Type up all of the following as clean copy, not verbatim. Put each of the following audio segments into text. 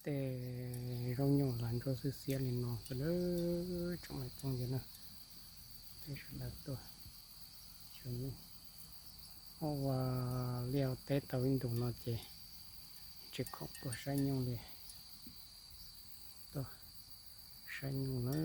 แต่เราย่อหลานก็ซื้อเสียเลยเนาะเด้อจังได๋จังอยู่นะได้ฉลาดตัวช่วงนี้เพราะว่าเลี้ยวเตะตะวินตรงเนาะเจจะขอบบ่ใช้ย่อเลยตัวใช้ย่อนะ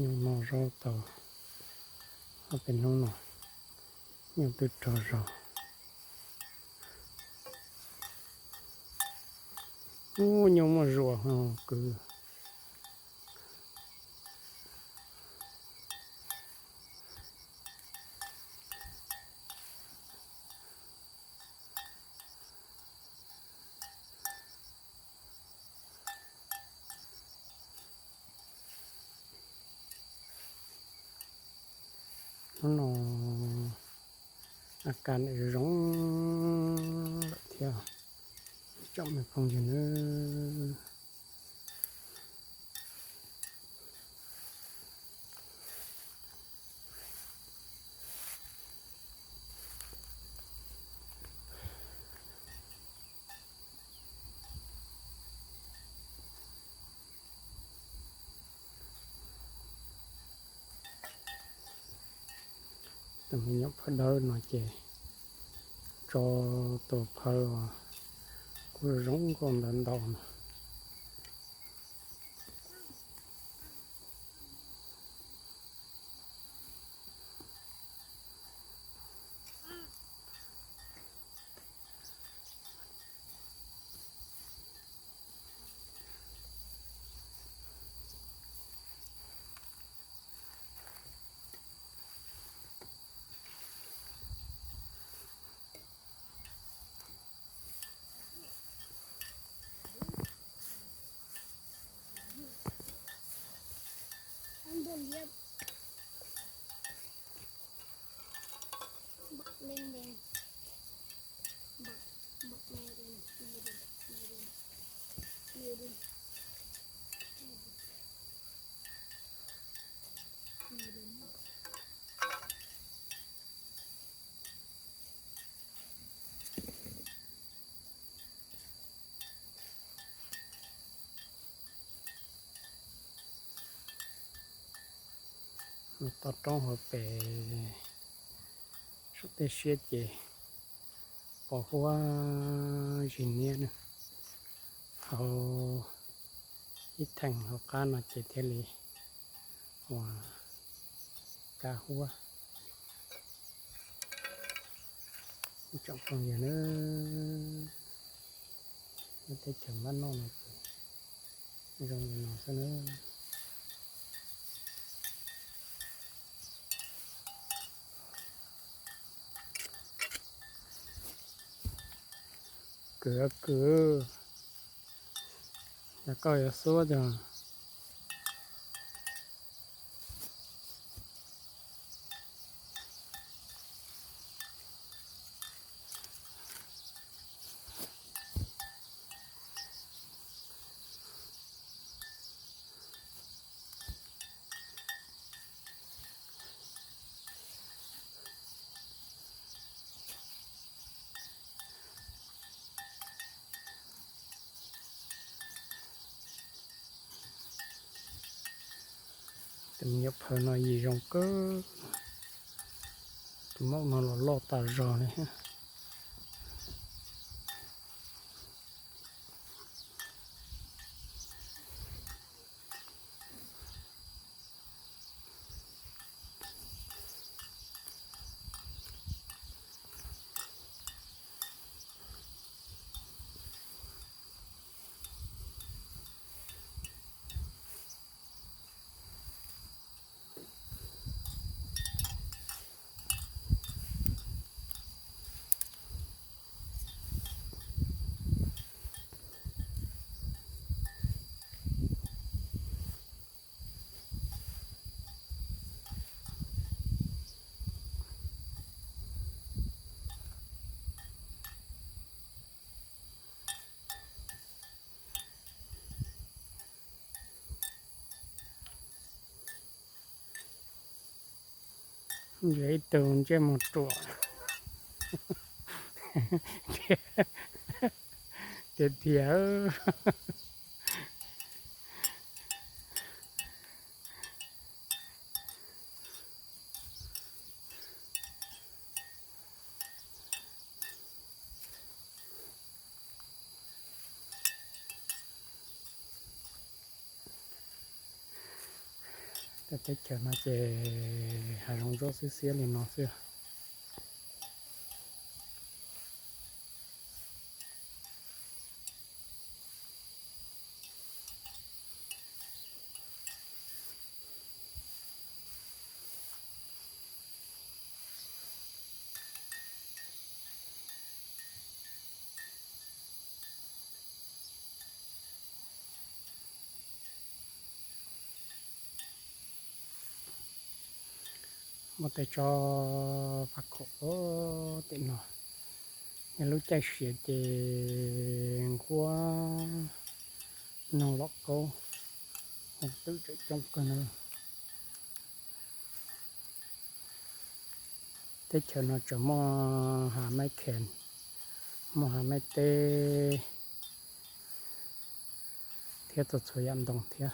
อยู่นอกเราต่อเอาเป็นน้องหน่อยอยู่ติดต่อเราโอ้ยมารัวฮะคือnóอาการร้องเที่ยวจับไม่คงอยู่เนอะแต่ไม่ยกพอเดินหน่อยเจจอตัวเพลกูร้องก่อนดันดอนตัดต้องหัวเป๋สุดเสียเจเพราะว่าสิ่งนี้นะเขาที่แทงเขาการมาเจเทลีว่ากาหัวจับตรงอย่างนี้มันจะจับมันนอนเลยไม่ต้องนอนซะเนอะเกือบแล้วก็อย่าสู้จังแต่มีเพลินหน่อยยี่รงก็ตัวมอกนอนหล่อตาจอเลยฮะ vậy tường cho một trọ chết thiếuแต่เจอมาเจหาลงรถเสียเลยเนาะเสื้อมาแต่จอผักโขติดเนาะยังรู้ใจเสียเจงกัวน้องล็อกเขาผมตื้อจะจงกันเลยแต่เชิญเราจะมาหาไม้แขนมาหาไม้เตะเที่ยวตัวสวยอันตรงเที่ยว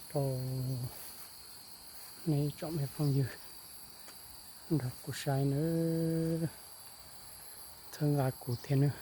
โตในจอมให้ฟังอยู่ดอกกุชายเนื้อทั้งลากูเทนเนื้อ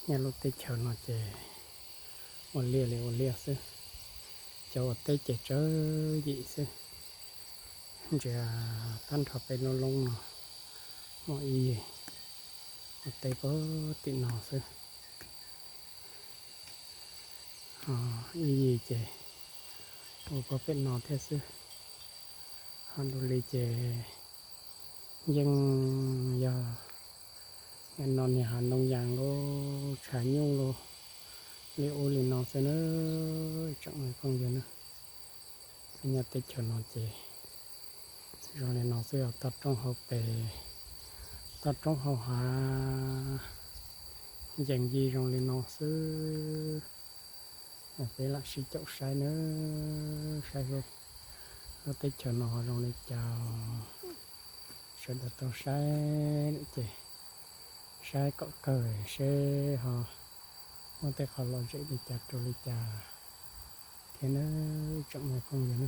nhà lúc tết chờ nó chè ôn lia sư cho tết chè chớ gì sư giờ tan thọไปนลงเนาะมออีตะเปอตินอซึอีเจโอบ่เป็นนอแท้ซึฮันดูลีเจยังยาอันนอนเนี่ยหันลงยางโลฉายยุ่งโลลีโอลีนอซึเนอจังเลยฟังอยู่นะเป็นยาติชนอเจrồi này nó sẽ tập trong học về tập trong học hà dành gì rồi này nó sẽ phải là sĩ chậu sai nữa sai rồi nó tới chờ nó rồi này chào cho được tôi sai chị sai cọ cởi sai họ muốn tay họ lo dễ đi chặt rồi đi chà thế nó chậm này không gì nữa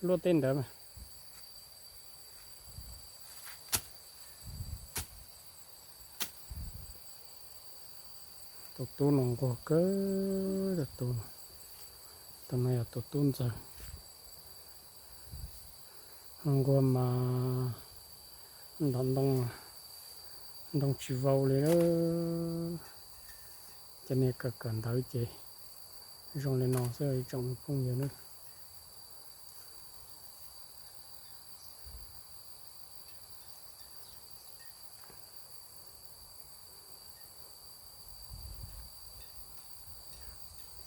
lô tên đó mà tổ tu nông có cơ tổ tu này là tổ tu rồi không có mà đông chịu vàoเลยđó cho nên cực cần tới chị rồi lên nó sẽ trồng không nhiều nữa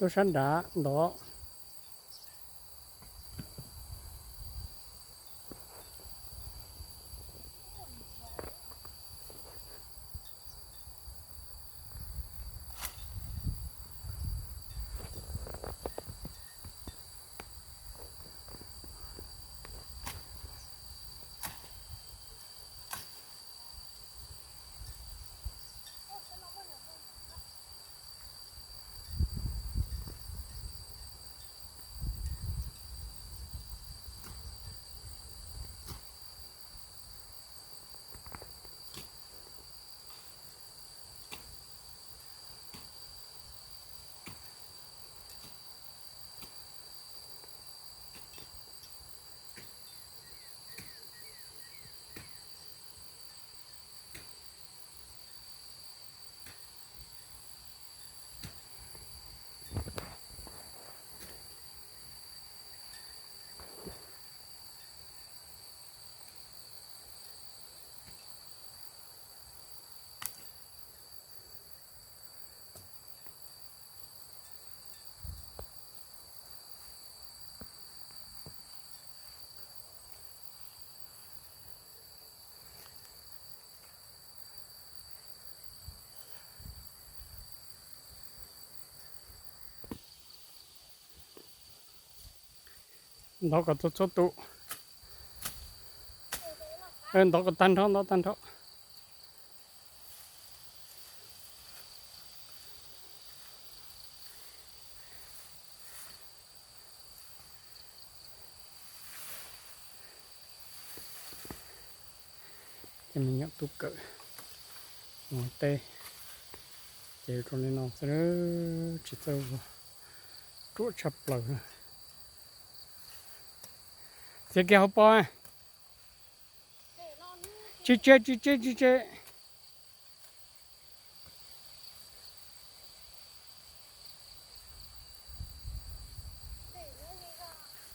tôi sẵn đã đó nó có chút tụ nó có tan nó tan thôi thì mình nhận tụ cỡ ngón tay chế cho nên nó sẽ chỉ tao chuột chập lở sẽ kéo po chi chế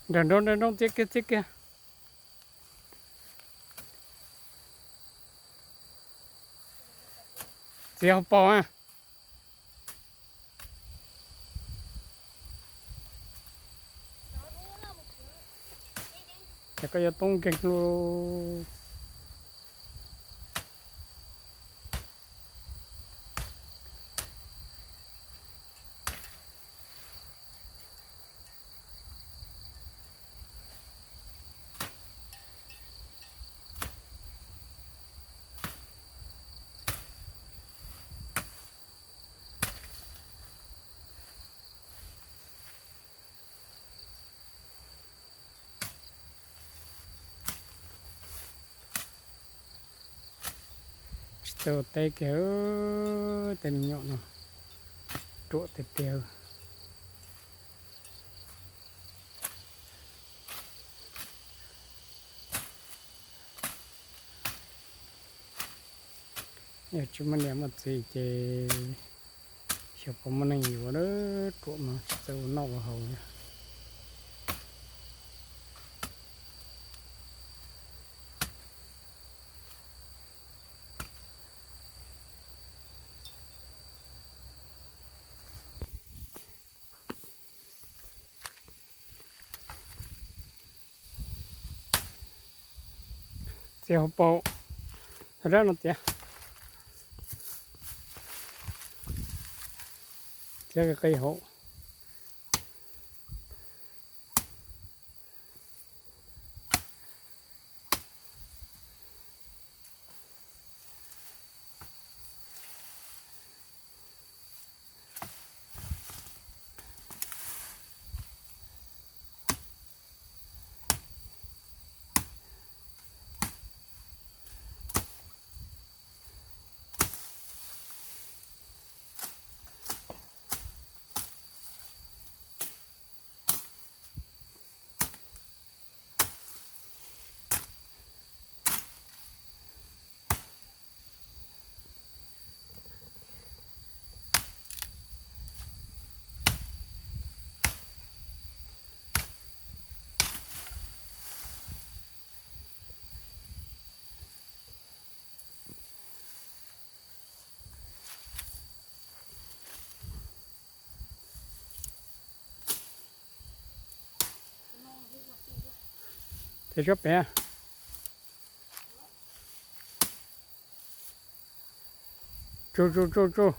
đừng tiếc kia kéo poแต่ก็จะต้องเก่งรู้ตัวเตะเก๋เต็มหยดเนาะตัวเตะเตียวเนี่ยจุมันเนี่ยมันสิเจเชื่อผมมันอยู่ว่าเด้อตัวมันจะนอกเขาเนี่ย Sẽ hộp bộ. Thật ra nó tía. Sẽ cái cây hộ. Thế chốt bé. Chu.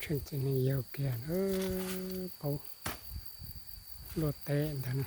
Chân chân nhiều kìa, bầu lột tệ thằng